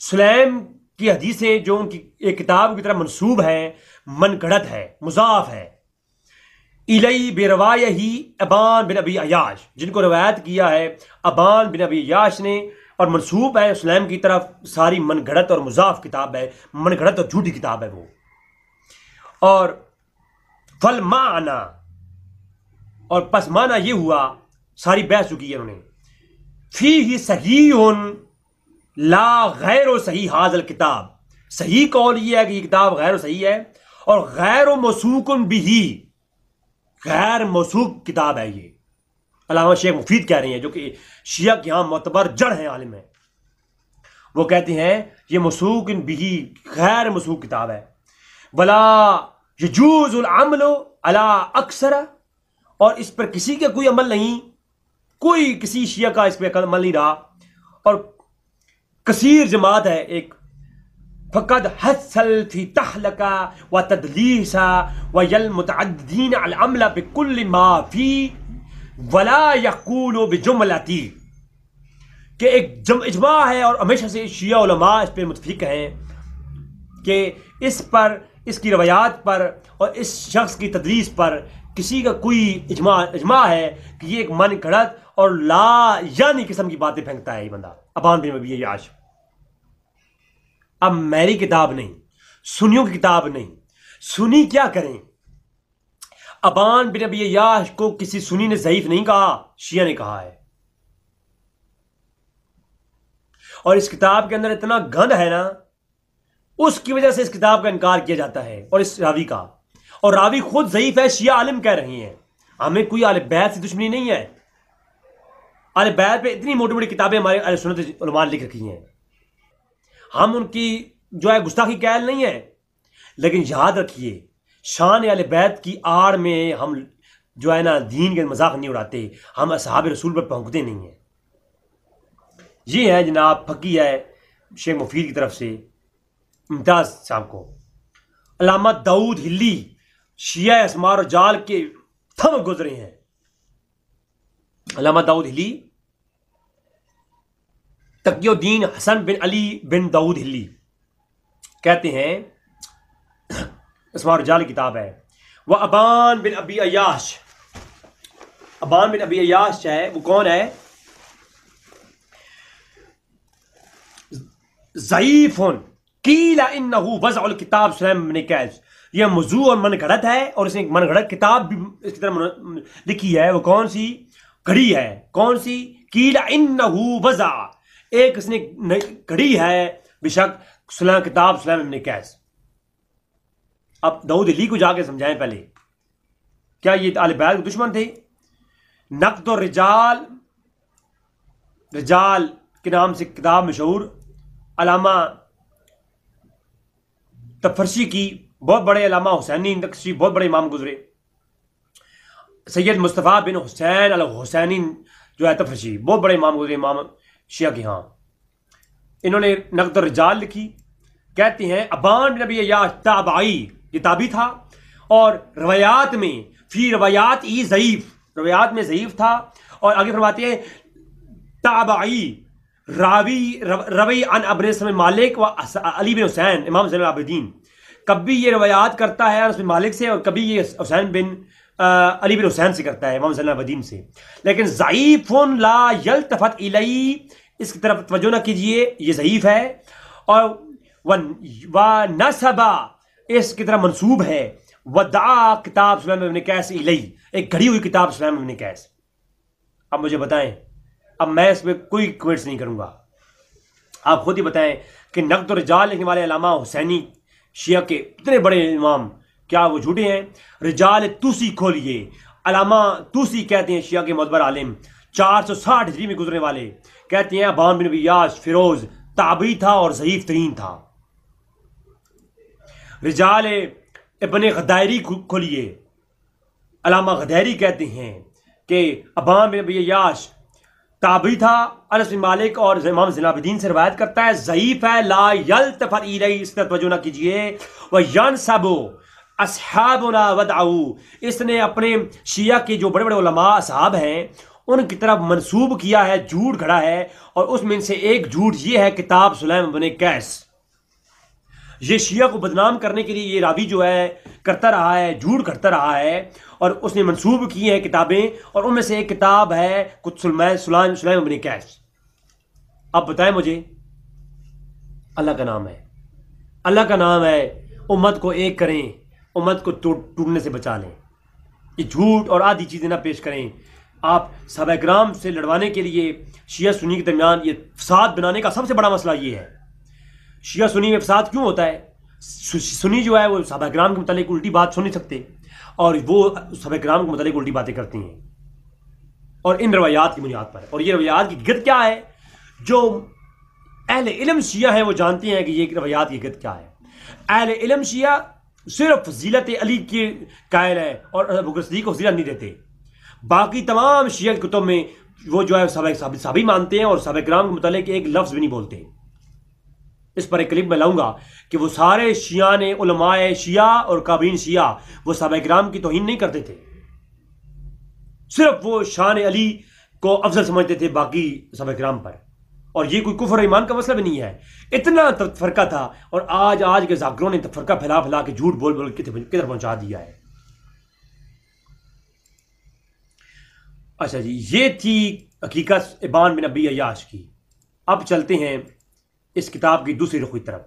سلیم کی حدیثیں جو ان کی ایک کتاب کی طرح منسوب ہیں، من گھڑت ہے، مضاف ہے، الی بروایہ ابان بن ابی عیاش، جن کو روایت کیا ہے ابان بن ابی عیاش نے، اور منسوب ہے سلیم کی طرف، ساری من گھڑت اور مضاف کتاب ہے، من گھڑت اور جھوٹی کتاب ہے وہ۔ اور فالمعنی، اور پس معنی یہ ہوا، ساری بحث چکی ہے انہوں نے، فیہ صحیح لا غیر و صحیح حاضر کتاب، صحیح قول یہ ہے کہ یہ کتاب غیر و صحیح ہے، اور غیر و موثوق بھی، غیر موثوق کتاب ہے یہ۔ علامہ شیخ مفید کہہ رہے ہیں جو کہ شیعہ کے یہاں معتبر جڑ ہیں، عالم ہیں، وہ کہتے ہیں یہ موثوق بھی، غیر موثوق کتاب ہے، ولا یجوز العمل علی اکثر، اور اس پر کسی کا کوئی عمل نہیں، کوئی کسی شیعہ کا اس پہ عمل نہیں رہا، اور کثیر جماعت ہے ایک، فقد حصل فی تحلقہ و تدلیسہ و یلمتعددین العمل بکل ما فی ولا یقول بجملتی، کہ ایک اجماع ہے، اور ہمیشہ سے شیعہ علماء اس پہ متفق ہیں کہ اس پر، اس کی روایات پر اور اس شخص کی تدریس پر کسی کا کوئی اجماع ہے کہ یہ ایک من گھڑت اور لا یعنی قسم کی باتیں پھینکتا ہے یہ بندہ، ابان بن ابی عیاش۔ اب میری کتاب نہیں، سنیوں کی کتاب نہیں، سنی کیا کریں؟ ابان بن ابی عیاش کو کسی سنی نے ضعیف نہیں کہا، شیعہ نے کہا ہے، اور اس کتاب کے اندر اتنا گند ہے نا، اس کی وجہ سے اس کتاب کا انکار کیا جاتا ہے، اور اس راوی کا، اور راوی خود ضعیف ہے، شیعہ عالم کہہ رہی ہیں۔ ہمیں کوئی اہل بیت سے دشمنی نہیں ہے، اہل بیت پہ اتنی موٹی موٹی کتابیں ہمارے اہل سنت علماء نے لکھ رکھی ہیں، ہم ان کی جو ہے گستاخی قائل نہیں ہے، لیکن یاد رکھیے شان اہل بیت کی آڑ میں ہم جو ہے نا دین کے مذاق نہیں اڑاتے، ہم اصحاب رسول پر پھونکتے نہیں ہیں۔ یہ ہے جناب پھکی ہے شیخ مفید کی طرف سے ممتاز صاحب کو۔ علامہ داؤد ہلی شیعہ اسماء و رجال کے تھم گزرے ہیں، علامہ داؤد ہلی تقی الدین حسن بن علی بن داؤد ہلی کہتے ہیں، اسماء و رجال کتاب ہے، وہ ابان بن ابی عیاش، ابان بن ابی عیاش ہے وہ کون ہے؟ ضعیف قیل انہ وضع الکتاب سلیم بن قیس، یہ موضوع اور من گھڑت ہے، اور اس نے ایک من گھڑت کتاب بھی اس کی طرح لکھی ہے، وہ کون سی گھڑی ہے؟ کون سی؟ قیل انہ وضع، ایک اس نے گھڑی ہے بے شک کتاب سلیم بن قیس۔ اب داؤد علی کو جا کے سمجھائیں پہلے، کیا یہ اہل بیت کے دشمن تھے؟ نقد الرجال، رجال کے نام سے کتاب مشہور، علامہ تفرشی کی، بہت بڑے علامہ حسینی نقشی، بہت بڑے امام گزرے، سید مصطفیٰ بن حسین الحسینی جو ہے تفرشی، بہت بڑے امام گزرے، امام شیعہ کے ہاں، انہوں نے نقد الرجال لکھی، کہتے ہیں ابان بن ابی عیاش تابعی، یہ تابعی تھا، اور روایات میں فی روایات ہی ضعیف، روایات میں ضعیف تھا، اور آگے فرماتے ہیں تابعی روی عن ابن اسم مالک و علی بن حسین امام زین العابدین، کبھی یہ روایات کرتا ہے انس بن مالک سے، اور کبھی یہ حسین بن علی بن حسین سے کرتا ہے، امام زین العابدین سے، لیکن ضعیف لا یلتفت الیہ، اس کی طرف توجہ نہ کیجئے، یہ ضعیف ہے، اور نسبہ اس کی طرف منسوب ہے، ودعا کتاب سلیم بن قیس الیہ، ایک گھڑی ہوئی کتاب سلیم بن قیس۔ اب مجھے بتائیں، اب میں اس پہ کوئی کوئنٹس نہیں کروں گا، آپ خود ہی بتائیں کہ نقد الرجال لکھنے والے علامہ حسینی شیعہ کے اتنے بڑے امام، کیا وہ جھوٹے ہیں؟ رجال توسی کھولیے، علامہ توسی کہتے ہیں شیعہ کے معتبر عالم، 460 ہجری میں گزرنے والے، کہتے ہیں ابان بن ابی عیاش فیروز تابعی تھا اور ضعیف ترین تھا۔ رجال ابن غدائری کھولیے. علامہ غدائری کہتے ہیں کہ ابان بن ابی عیاش تابعی تھا، انس بن مالک اور امام زین العابدین سے روایت کرتا ہے، ضعیف ہے، لا یلتفت الیہ، اس پر توجہ نہ کیجیے، وینسب اصحابنا ودعو، اس نے اپنے شیعہ کے جو بڑے بڑے علماء اصحاب ہیں ان کی طرف منسوب کیا ہے، جھوٹ گھڑا ہے، اور اس میں سے ایک جھوٹ یہ ہے کتاب سلیم بن قیس. یہ شیعہ کو بدنام کرنے کے لیے یہ راوی جو ہے کرتا رہا ہے، جھوٹ کرتا رہا ہے، اور اس نے منسوب کی ہیں کتابیں، اور ان میں سے ایک کتاب ہے سلیم بن قیس. اب بتائیں مجھے، اللہ کا نام ہے، اللہ کا نام ہے، امت کو ایک کریں، امت کو ٹوٹنے سے بچا لیں. یہ جھوٹ اور آدھی چیزیں نہ پیش کریں. آپ صحابہ کرام سے لڑوانے کے لیے شیعہ سنی کے درمیان یہ فساد بنانے کا سب سے بڑا مسئلہ یہ ہے. شیعہ سنی میں فساد کیوں ہوتا ہے؟ سنی جو ہے وہ صحابہ کرام کے متعلق الٹی بات سن نہیں سکتے، اور وہ صحابہ کرام کے متعلق الٹی باتیں کرتی ہیں، اور ان روایات کی بنیاد پر. اور یہ روایات کی گد کیا ہے؟ جو اہل علم شیعہ ہیں وہ جانتے ہیں کہ یہ روایات کی گد کیا ہے. اہل علم شیعہ صرف فضیلت علی کے قائل ہے اور ابو بکر صدیق کو فضیلت نہیں دیتے. باقی تمام شیعہ کی کتب میں وہ جو ہے صحابی مانتے ہیں، اور صحابہ کرام کے متعلق ایک لفظ بھی نہیں بولتے. اس پر ایک کلپ میں لاؤں گا کہ وہ سارے شیعہ علماء شیعہ اور کابین شیعہ وہ صحابہ کرام کی توہین نہیں کرتے تھے، صرف وہ شان علی کو افضل سمجھتے تھے باقی صحابہ کرام پر. اور یہ کوئی کفر ایمان کا مسئلہ بھی نہیں ہے. اتنا فرقہ تھا، اور آج کے ذاکروں نے فرقہ پھیلا پھیلا کے جھوٹ بول بول کدھر پہنچا دیا ہے. اچھا جی، یہ تھی حقیقت ابان بن ابی عیاش کی. اب چلتے ہیں اس کتاب کی دوسری رخ کی طرف.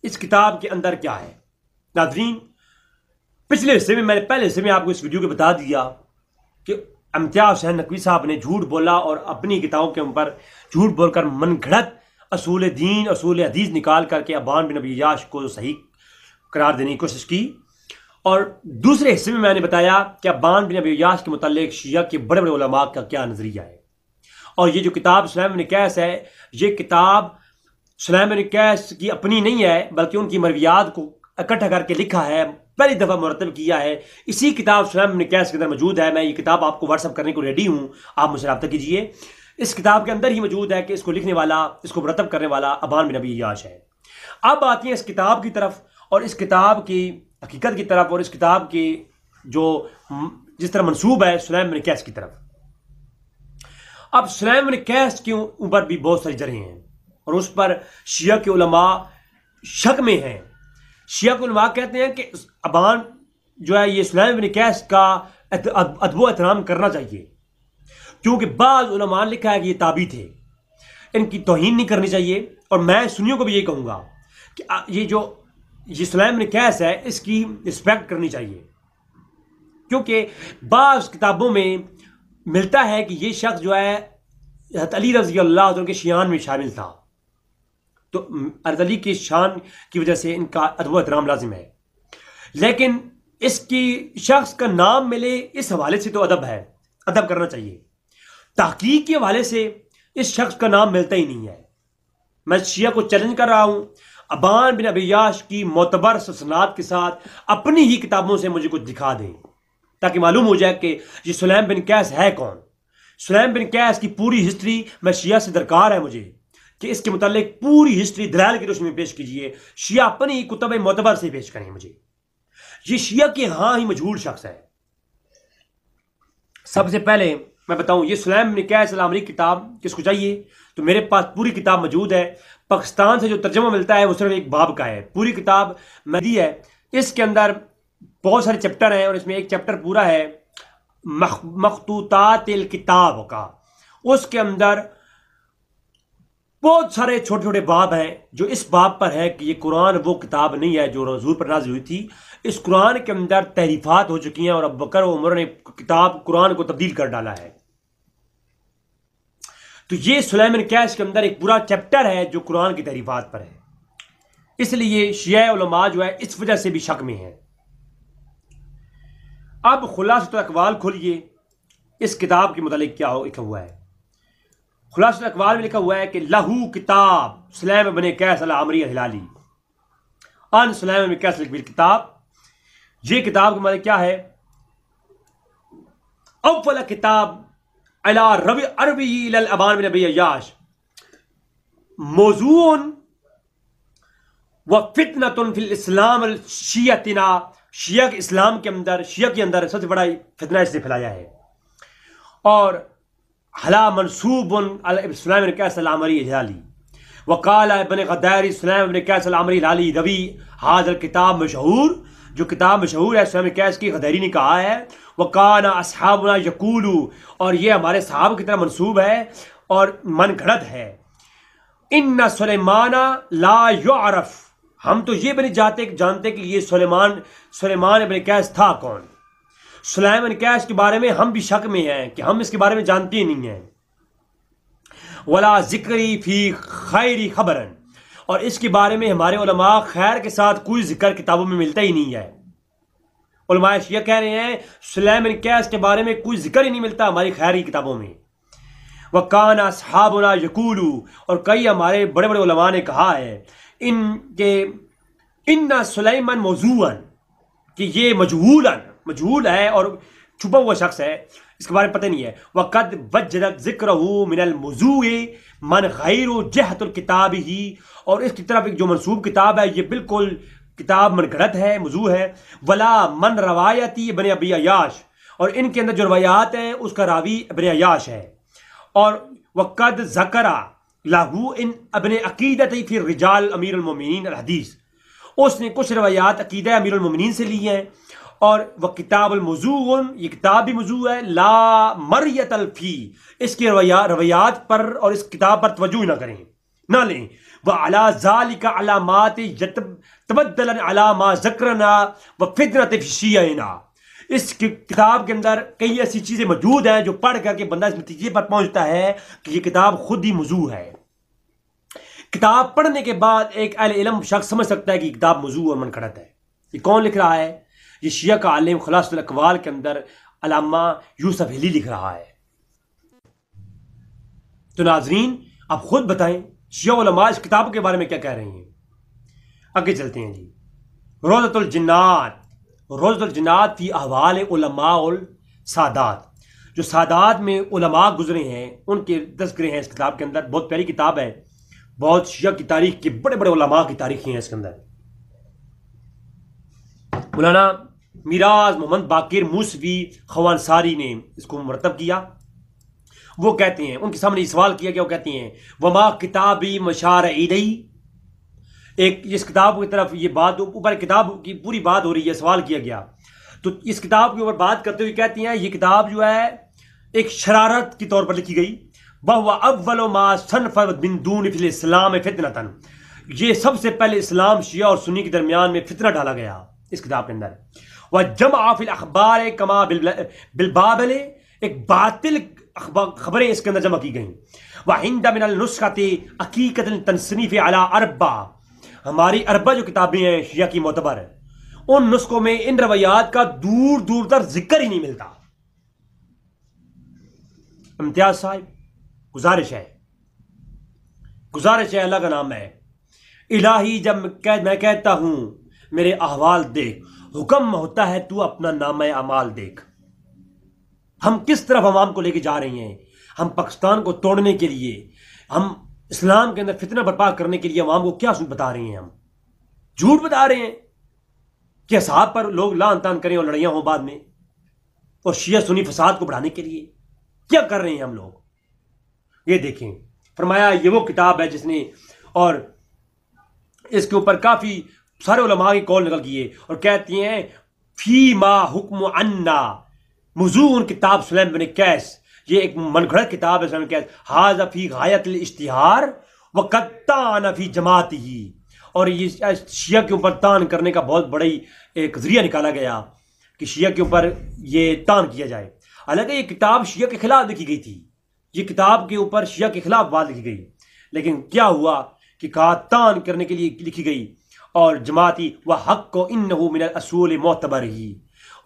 اس کتاب کے اندر کیا ہے ناظرین؟ پچھلے حصے میں، میں نے پہلے حصے میں آپ کو اس ویڈیو کے بتا دیا کہ امتیاز حسین نقوی صاحب نے جھوٹ بولا اور اپنی کتابوں کے اوپر جھوٹ بول کر من گھڑت اصول دین، اصول حدیث نکال کر کے ابان بن ابی عیاش کو صحیح قرار دینے کی کوشش کی. اور دوسرے حصے میں نے بتایا کہ ابان بن ابی عیاش کے متعلق شیعہ کے بڑے بڑے علماء کا کیا نظریہ ہے. اور یہ جو کتاب سلیم بن قیس ہے، یہ کتاب سلیم بن قیس کی اپنی نہیں ہے، بلکہ ان کی مرویات کو اکٹھا کر کے لکھا ہے، پہلی دفعہ مرتب کیا ہے. اسی کتاب سلیم بن قیس کے اندر موجود ہے. میں یہ کتاب آپ کو واٹس ایپ کرنے کو ریڈی ہوں، آپ مجھ سے رابطہ کیجئے. اس کتاب کے اندر ہی موجود ہے کہ اس کو لکھنے والا، اس کو مرتب کرنے والا ابان بن ابی عیاش ہے. اب آتی ہیں اس کتاب کی طرف، اور اس کتاب کی حقیقت کی طرف، اور اس کتاب کی جو جس طرح منسوب ہے سلیم بن قیس کی طرف. اب سلیم بن قیس کے اوپر بھی بہت ساری جرحیں ہیں، اور اس پر شیعہ کے علماء شک میں ہیں. شیعہ کے علماء کہتے ہیں کہ ابان جو ہے یہ سلیم بن قیس کا ادب و احترام کرنا چاہیے، کیونکہ بعض علماء نے لکھا ہے کہ یہ تابعی تھے، ان کی توہین نہیں کرنی چاہیے. اور میں سنیوں کو بھی یہ کہوں گا کہ یہ سلیم بن قیس ہے، اس کی رسپیکٹ کرنی چاہیے، کیونکہ بعض کتابوں میں ملتا ہے کہ یہ شخص جو ہے حضرت علی رضی اللہ عنہ کے شیعان میں شامل تھا، تو حضرت علی کی شان کی وجہ سے ان کا ادب و احترام لازم ہے. لیکن اس کی شخص کا نام ملے اس حوالے سے تو ادب ہے، ادب کرنا چاہیے. تحقیق کے حوالے سے اس شخص کا نام ملتا ہی نہیں ہے. میں شیعہ کو چیلنج کر رہا ہوں، ابان بن ابی عیاش کی معتبر سند کے ساتھ اپنی ہی کتابوں سے مجھے کچھ دکھا دیں، تاکہ معلوم ہو جائے کہ یہ سلیم بن قیس ہے کون. سلیم بن قیس کی پوری ہسٹری میں شیعہ سے درکار ہے مجھے کہ اس کے متعلق پوری ہسٹری دلائل کی روشنی میں پیش کیجئے. شیعہ اپنی کتب معتبر سے پیش کریں مجھے. یہ شیعہ کے ہاں ہی مجہول شخص ہے. سب سے پہلے میں بتاؤں، یہ سلیم بن قیس العامری کتاب کس کو چاہیے تو میرے پاس پوری کتاب موجود ہے. پاکستان سے جو ترجمہ ملتا ہے وہ صرف ایک باب کا ہے. پوری کتاب میں دی ہے، اس کے اندر بہت سارے چیپٹر ہیں، اور اس میں ایک چیپٹر پورا ہے مخطوطات الکتاب کا. اس کے اندر بہت سارے چھوٹے چھوٹے باب ہیں جو اس باب پر ہے کہ یہ قرآن وہ کتاب نہیں ہے جو حضور پر نازل ہوئی تھی. اس قرآن کے اندر تحریفات ہو چکی ہیں، اور ابو بکر و عمر نے کتاب قرآن کو تبدیل کر ڈالا ہے. تو یہ سلیم بن قیس کے اندر ایک پورا چیپٹر ہے جو قرآن کی تحریفات پر ہے. اس لیے شیعہ علماء جو ہے اس وجہ سے بھی شک میں ہیں. اب خلاصۃ الاقوال کھولیے، اس کتاب کے متعلق کیا لکھا ہوا ہے. خلاصۃ الاقوال میں لکھا ہوا ہے کہ لہو کتاب سلیم بن قیس العامری الہلالی، ان سلیمان بن قیس بالکتاب، یہ کتاب کا مطلب کیا ہے؟ اول کتاب علی ربی عربی الی الابان بن ابی عیاش موضوع و فتنۃ فی الاسلام الشیعتنا، شیعہ اسلام کے اندر، شیعہ کے اندر سب سے بڑا فتنہ اس نے پھیلایا ہے، اور حلا منصوب علی سلیمان بن قیس العمری الہلالی وقال ابن غداری سلیمان بن قیس العمری الہلالی روی ھذا الکتاب مشہور، جو کتاب مشہور ہے سلیمان بن قیس کی غداری نے کہا ہے، وکان اصحابنا یقولو، اور یہ ہمارے صحابہ کی طرح منسوب ہے اور من گھڑت ہے، ان سلیمان لا یعرف، ہم تو یہ بھی نہیں جانتے کہ یہ سلیمان ابن قیس تھا کون، سلیمان بن قیس کے بارے میں ہم بھی شک میں ہیں کہ ہم اس کے بارے میں جانتے ہی نہیں ہیں، ولا ذکری فی خیر خبرن، اور اس کے بارے میں ہمارے علماء خیر کے ساتھ کوئی ذکر کتابوں میں ملتا ہی نہیں ہے، علماء شیعہ کہہ رہے ہیں سلیمان بن قیس کے بارے میں کوئی ذکر ہی نہیں ملتا ہماری خیری کتابوں میں، وَكَانَ أَصْحَابُنَا يَقُولُ، اور کئی ہمارے بڑے بڑے علماء نے کہا ہے ان سلیمان موضوعاً، کہ یہ مجہول ہے اور چھپا ہوا شخص ہے، اس کے بارے میں پتہ نہیں ہے، وَقَدْ وَجَّدَتْ ذِكْرَهُ مِنَ الْمُوضُوعِ مَنْ غَيْرُ جِهَةُ الْكِتَابِ ہی، اور اس کی طرف ایک جو منسوب کتاب ہے یہ بالکل کتاب من گھڑت ہے، موضوع ہے، ولا من روایتی ابن ابی عیاش، اور ان کے اندر جو روایات ہیں اس کا راوی ابن عیاش ہے، اور وقد ذکر لاہو ان ابن عقیدت فی الرجال امیر المومنین الحدیث، اس نے کچھ روایات عقیدہ امیر المومنین سے لی ہیں، اور وہ کتاب الموضوع، یہ کتاب بھی موضوع ہے، لا مریت الفی، اس کی روایات پر اور اس کتاب پر توجہ نہ کریں، نہ لیں، وَعَلَى ذَلِكَ عَلَامَاتِ تَبَدَّلًا عَلَى مَا ذَكْرَنَا وَفِتْنَةِ فِي شِيَعِنَا، اس کتاب کے اندر کئی ایسی چیزیں موجود ہیں جو پڑھ کر کے بندہ اس نتیجے پر پہنچتا ہے کہ یہ کتاب خود ہی موضوع ہے، کتاب پڑھنے کے بعد ایک اہل علم شخص سمجھ سکتا ہے کہ یہ کتاب موضوع اور من گھڑت ہے۔ یہ کون لکھ رہا ہے؟ یہ شیعہ کا عالم خلاصۃ الاقوال کے اندر علامہ یوسف ہلی لکھ رہا ہے۔ تو ناظرین آپ خود بتائیں شیعہ علماء اس کتاب کے بارے میں کیا کہہ رہے ہیں۔ آگے چلتے ہیں جی، روضۃ الجنات فی احوال علماء السادات، جو سادات میں علماء گزرے ہیں ان کے تذکرے ہیں اس کتاب کے اندر، بہت پیاری کتاب ہے، بہت شیعہ کی تاریخ کے بڑے بڑے علماء کی تاریخیں ہیں اس کے اندر۔ مولانا میراز محمد باقر موسوی خوانساری نے اس کو مرتب کیا، وہ کہتے ہیں، ان کے سامنے سوال کیا گیا، وہ کہتے ہیں وما کتابی مشار عیدی، ایک اس کتاب کی طرف یہ بات اوپر کتاب کی پوری بات ہو رہی ہے، سوال کیا گیا تو اس کتاب کے اوپر بات کرتے ہوئے کہتی ہیں یہ کتاب جو ہے ایک شرارت کے طور پر لکھی گئی، وَهُوَ أَوَّلُ مَا صَنَفَ مِن دُونِ فِي الْإِسْلَامِ فِتْنَةً، یہ سب سے پہلے اسلام شیعہ اور سنی کے درمیان میں فتنہ ڈالا گیا اس کتاب کے اندر، وَجَمَعَ فِي الْأَخْبَارِ كَمَا بِالْبَابِلِ، ایک باطل خبریں اس کے اندر جمع کی گئیں، وَعِنْدَ مِنَ النُّسْخَةِ عَقِيقَةُ التَّنْصِنِيفِ عَلَى أَرْبَعَ، ہماری اربع جو کتابیں ہیں شیعہ کی معتبر ہیں ان نسخوں میں ان روایات کا دور دور تر ذکر ہی نہیں ملتا۔ امتیاز صاحب گزارش ہے اللہ کا نام ہے، الہی جب میں کہتا ہوں میرے احوال دیکھ، حکم ہوتا ہے تو اپنا نامہ اعمال دیکھ، ہم کس طرف عوام کو لے کے جا رہے ہیں، ہم پاکستان کو توڑنے کے لیے، ہم اسلام کے اندر فتنہ برپا کرنے کے لیے عوام کو کیا بتا رہے ہیں، ہم جھوٹ بتا رہے ہیں کہ اصحاب پر لوگ لعن طعن کریں اور لڑائیاں ہوں بعد میں، اور شیعہ سنی فساد کو بڑھانے کے لیے کیا کر رہے ہیں ہم لوگ۔ یہ دیکھیں، فرمایا یہ وہ کتاب ہے جس نے، اور اس کے اوپر کافی سارے علماء کی قول نقل کیے اور کہتی ہیں فی ما حکم عنا موضوع کتاب سلیمان بن قیس، یہ ایک من گھڑت کتاب ہے سلیمان بن قیس، ھذا فی غایت الاشتہار وقد طعن فی جماعتہ، اور یہ شیعہ کے اوپر طعن کرنے کا بہت بڑی ایک ذریعہ نکالا گیا کہ شیعہ کے اوپر یہ طعن کیا جائے، حالانکہ یہ کتاب شیعہ کے خلاف لکھی گئی تھی، یہ کتاب کے اوپر شیعہ کے خلاف بات لکھی گئی، لیکن کیا ہوا کہ کہا طعن کرنے کے لیے لکھی گئی، اور جماعتی و حق کو انہ من الاصول معتبر ہی،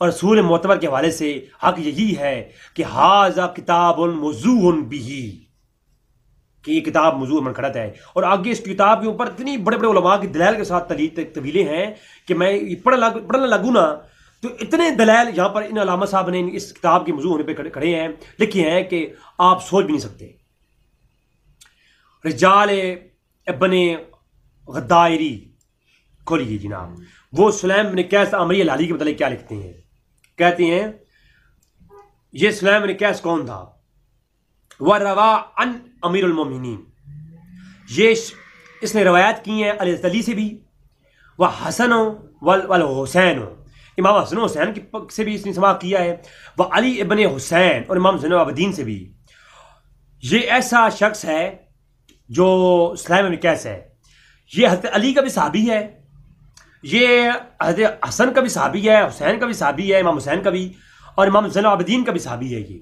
اور اصول معتبر کے حوالے سے حق یہی ہے کہ ھذا کتاب موضوع بہ، کہ یہ کتاب موضوع منقرط ہے، اور آگے اس کتاب کے اوپر اتنی بڑے بڑے علماء کی دلائل کے ساتھ طویلیں ہیں کہ میں پڑھنا لگوں نا تو اتنے دلائل یہاں پر ان علامہ صاحب نے اس کتاب کے موضوع ہونے پہ کھڑے ہیں، لکھے ہیں کہ آپ سوچ بھی نہیں سکتے۔ رجال ابن غدائری کھولیے جناب، وہ سلیم بن قیس عامری الہلالی کے متعلق کیا لکھتے ہیں؟ کہتے ہیں یہ سلیم بن قیس کون تھا؟ وَرَوَا عَنْ امیر المومنین، یہ اس نے روایت کی ہیں علی سے بھی، وحسن والحسین، امام حسن و حسین سے بھی اس نے سماع کیا ہے، وہ علی ابن حسین اور امام زین العابدین سے بھی۔ یہ ایسا شخص ہے جو سلیم بن قیس ہے، یہ حضرت علی کا بھی صحابی ہے، یہ حضرت حسن کا بھی صحابی ہے، حسین کا بھی صحابی ہے، امام حسین کا بھی، اور امام زین العابدین کا بھی صحابی ہے یہ۔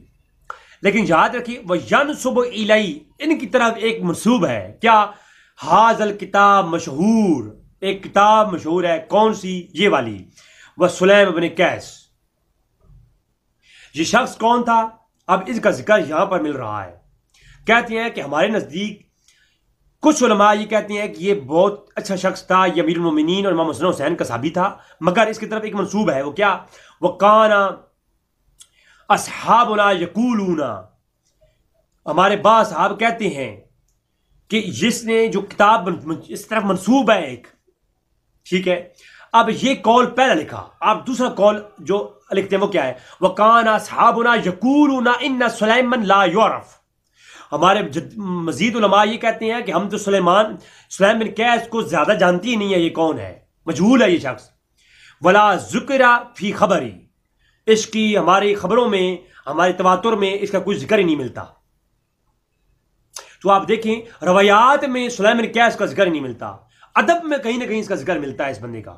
لیکن یاد رکھیے وَيَنْسُبُ إِلَيْهِ، ان کی طرف ایک منسوب ہے، کیا؟ حاض الکتاب مشہور، ایک کتاب مشہور ہے، کون سی؟ یہ والی، وہ سلیم بن قیس۔ یہ شخص کون تھا؟ اب اس کا ذکر یہاں پر مل رہا ہے۔ کہتے ہیں کہ ہمارے نزدیک کچھ علماء یہ کہتے ہیں کہ یہ بہت اچھا شخص تھا، یہ امیر المومنین اور امام حسن حسین کا صحابی تھا، مگر اس کی طرف ایک منسوب ہے، وہ کیا؟ وَقَانَ اصحابنا یقولون، ہمارے بعض صحاب کہتے ہیں کہ جس نے جو کتاب اس طرف منسوب ہے ایک، ٹھیک ہے، اب یہ قول پہلا لکھا، آپ دوسرا قول جو لکھتے ہیں وہ کیا ہے؟ وَقَانَ اصحابنا یقولون ان سلیمان لا یعرف، ہمارے مزید علماء یہ کہتے ہیں کہ ہم تو سلیم بن قیس کو زیادہ جانتی ہی نہیں ہے، یہ کون ہے، مجہول ہے یہ شخص۔ ولا ذکر فی خبری، اس کی ہماری خبروں میں، ہمارے تواتر میں اس کا کوئی ذکر ہی نہیں ملتا۔ تو آپ دیکھیں روایات میں سلیم بن قیس کا ذکر ہی نہیں ملتا، ادب میں کہیں نہ کہیں اس کا ذکر ملتا ہے اس بندے کا۔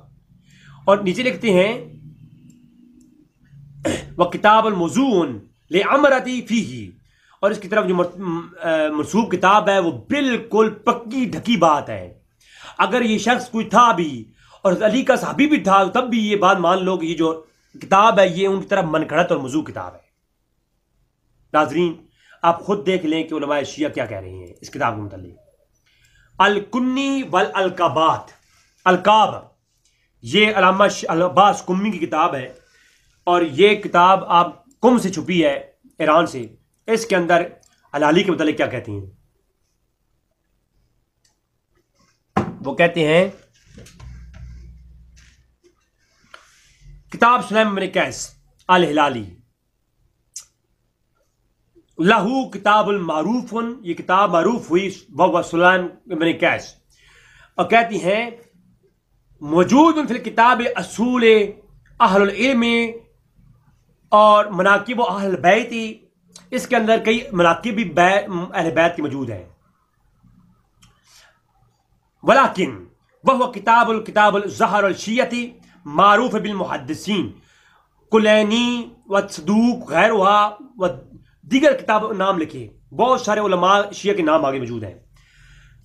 اور نیچے لکھتے ہیں وَكِتَابُ الْمَوْضُوعٌ لِعَمْرَتِ فِيهِ، اور اس کی طرف جو منسوب کتاب ہے وہ بالکل پکی ڈھکی بات ہے۔ اگر یہ شخص کوئی تھا بھی اور علی کا صحابی بھی تھا تب بھی یہ بات مان لو کہ یہ جو کتاب ہے یہ ان کی طرف منگھڑت اور موضوع کتاب ہے۔ ناظرین آپ خود دیکھ لیں کہ علماء شیعہ کیا کہہ رہے ہیں اس کتاب کے متعلق۔ الکنی والالقابات، القاب یہ علامہ عباس کمی کی کتاب ہے، اور یہ کتاب آپ کم سے چھپی ہے ایران سے۔ اس کے اندر الہلالی کے متعلق کیا کہتے ہیں؟ وہ کہتے ہیں کتاب سلیم بن قیس الہلالی لہو کتاب المعروف، یہ کتاب معروف ہوئی وہ سلیم بن قیس، اور کہتی ہیں موجود فی الکتاب اصول اہل العلم اور مناقب و اہل بیت، اس کے اندر کئی مناقب بھی اہل بیت کی موجود ہیں۔ ولیکن وہ کتاب الظہر الشیعتی معروف بالمحدثین کلینی و صدوق غیرہا و دیگر کتاب نام لکھے، بہت سارے علماء شیعہ کے نام آگے موجود ہیں۔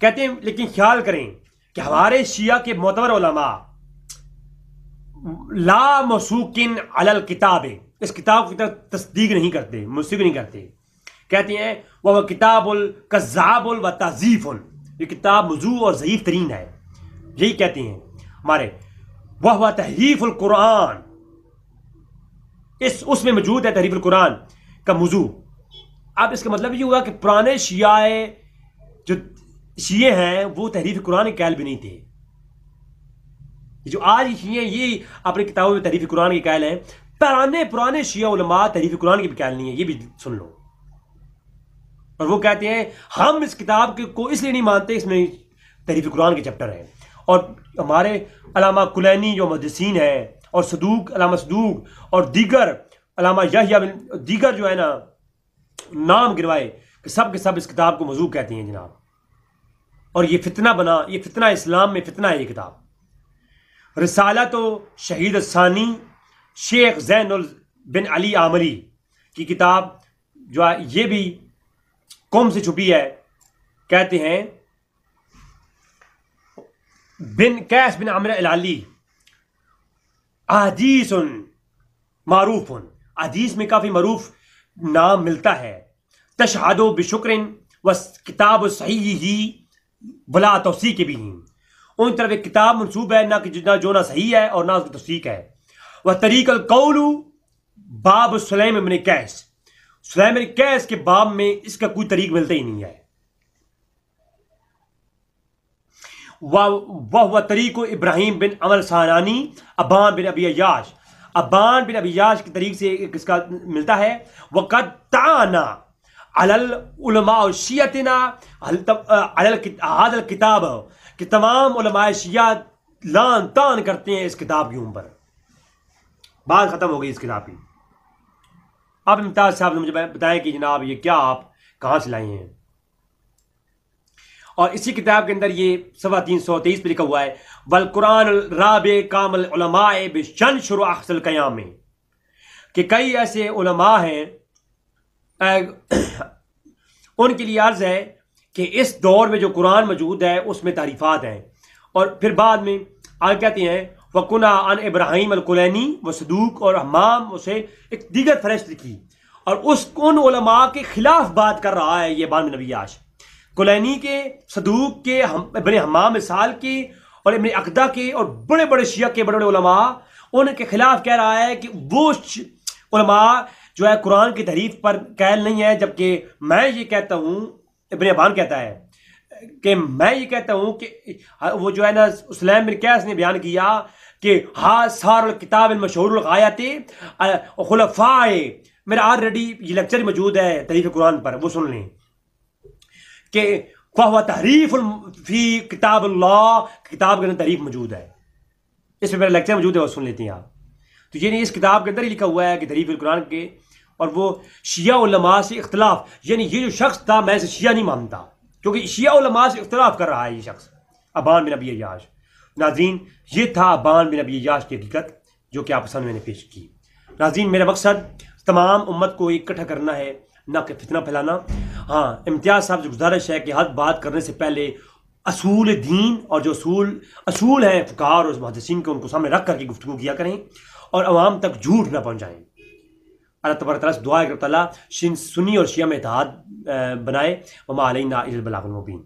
کہتے ہیں لیکن خیال کریں کہ ہمارے شیعہ کے معتبر علماء لا موثوقین علی الکتاب، اس کتاب کی طرف تصدیق نہیں کرتے، مصدق نہیں کرتے۔ کہتے ہیں وہ کتاب الکذاب و تہذیف، یہ کتاب موضوع اور ضعیف ترین ہے، یہی کہتے ہیں ہمارے۔ وہ تحریف القرآن، اس میں موجود ہے تحریف القرآن کا موضوع۔ اب اس کا مطلب یہ ہوا کہ پرانے شیعہ جو شیعہ ہیں وہ تحریف قرآن کے قائل بھی نہیں تھے۔ جو آج شیعہ یہ اپنی کتابوں میں تحریف قرآن کے قائل ہیں، پرانے شیعہ علماء تحریف قرآن کے بھی قائل نہیں ہیں، یہ بھی سن لو۔ اور وہ کہتے ہیں ہم اس کتاب کو اس لیے نہیں مانتے، اس میں تحریف قرآن کے چیپٹر ہیں۔ اور ہمارے علامہ کلینی جو محدثین ہیں، اور صدوق علامہ صدوق اور دیگر علامہ یحییٰ دیگر جو ہے نا نام گنوائے کہ سب کے سب اس کتاب کو موضوع کہتے ہیں جناب۔ اور یہ فتنہ بنا، یہ فتنہ اسلام میں فتنہ ہے یہ کتاب۔ رسالت و شہید الثانی شیخ زین بن علی عامری کی کتاب جو ہے یہ بھی قوم سے چھپی ہے۔ کہتے ہیں بن قیس بن عمرو الہلالی احادیث معروف، حدیث میں کافی معروف نام ملتا ہے۔ تشہد بشکر و کتاب صحیح ہی ولا توثیق بھی، ان طرف ایک کتاب منسوب ہے، نہ کہ جتنا جو نہ صحیح ہے اور نہ اس کی توثیق ہے. وہ طریق القول باب سلیم ابن قیس، سلیم ابن قیس کے باب میں اس کا کوئی طریق ملتا ہی نہیں ہے. وہ طریق ابراہیم بن عمر سانانی ابان بن ابی عیاش، ابان بن ابی عیاش کی طریق سے اس کا ملتا ہے. وقد تعانا علی العلماء شیعتنا علی هذا الکتاب، کہ تمام علماء شیعہ لان تان کرتے ہیں اس کتاب کے اوپر. بات ختم ہو گئی اس کتاب کی. اب امتیاز صاحب نے مجھے بتائیں کہ جناب یہ کیا آپ کہاں سے لائے ہیں. اور اسی کتاب کے اندر یہ صفحہ 323 پہ لکھا ہوا ہے والقرآن الرابع کامل علماء بشن شروع اخص القیام میں، کہ کئی ایسے علماء ہیں ان کے لیے عرض ہے کہ اس دور میں جو قرآن موجود ہے اس میں تعریفات ہیں. اور پھر بعد میں آگے کہتے ہیں وَقُنَا عن ابراہیم الکلینی و صدوق، اور حمام اسے ایک دیگر فہرست لکھی اور ان علماء کے خلاف بات کر رہا ہے یہ ابان بن نبی عیاش، کلینی کے، صدوق کے، ابن حمام مثال کے اور ابن عقدہ کے اور بڑے بڑے شیعہ کے بڑے بڑے علماء، ان کے خلاف کہہ رہا ہے کہ وہ علماء جو ہے قرآن کی تحریف پر قائل نہیں ہے. جبکہ میں یہ کہتا ہوں، ابن ابان کہتا ہے کہ میں یہ کہتا ہوں کہ وہ جو ہے نا سلیم بن قیس نے بیان کیا کہ ہاں سار الکتاب المشہور الغایت خلفائے، میرا آلریڈی یہ لیکچر موجود ہے تحریف قرآن پر، وہ سن لیں کہ فہو تحریف فی کتاب اللہ، کتاب کے اندر تحریف موجود ہے. اس پہ میرا لیکچر موجود ہے، وہ سن لیتے ہیں آپ. تو یہ نہیں، اس کتاب کے اندر ہی لکھا ہوا ہے کہ تحریف القرآن کے، اور وہ شیعہ علماء سے اختلاف، یعنی یہ جو شخص تھا میں اسے شیعہ نہیں مانتا کیونکہ شیعہ علماء سے اختلاف کر رہا ہے یہ شخص ابان بن ابی عیاش. ناظرین یہ تھا ابان بن ابی عیاش کی حقیقت جو کہ آپ سامنے میں نے پیش کی. ناظرین میرا مقصد تمام امت کو اکٹھا کرنا ہے، نہ کہ فتنہ پھیلانا. ہاں امتیاز صاحب سے گزارش ہے کہ ہر بات کرنے سے پہلے اصول دین اور جو اصول ہیں فقہاء اور محدثین کے، ان کو سامنے رکھ کر کے گفتگو کیا کریں اور عوام تک جھوٹ نہ پہنچائیں. اللہ تبارک تعالیٰ سے دعا ہے کہ اللہ تعالیٰ سنی اور شیعہ میں اتحاد بنائے. وما علینا الا البلاغ المبین.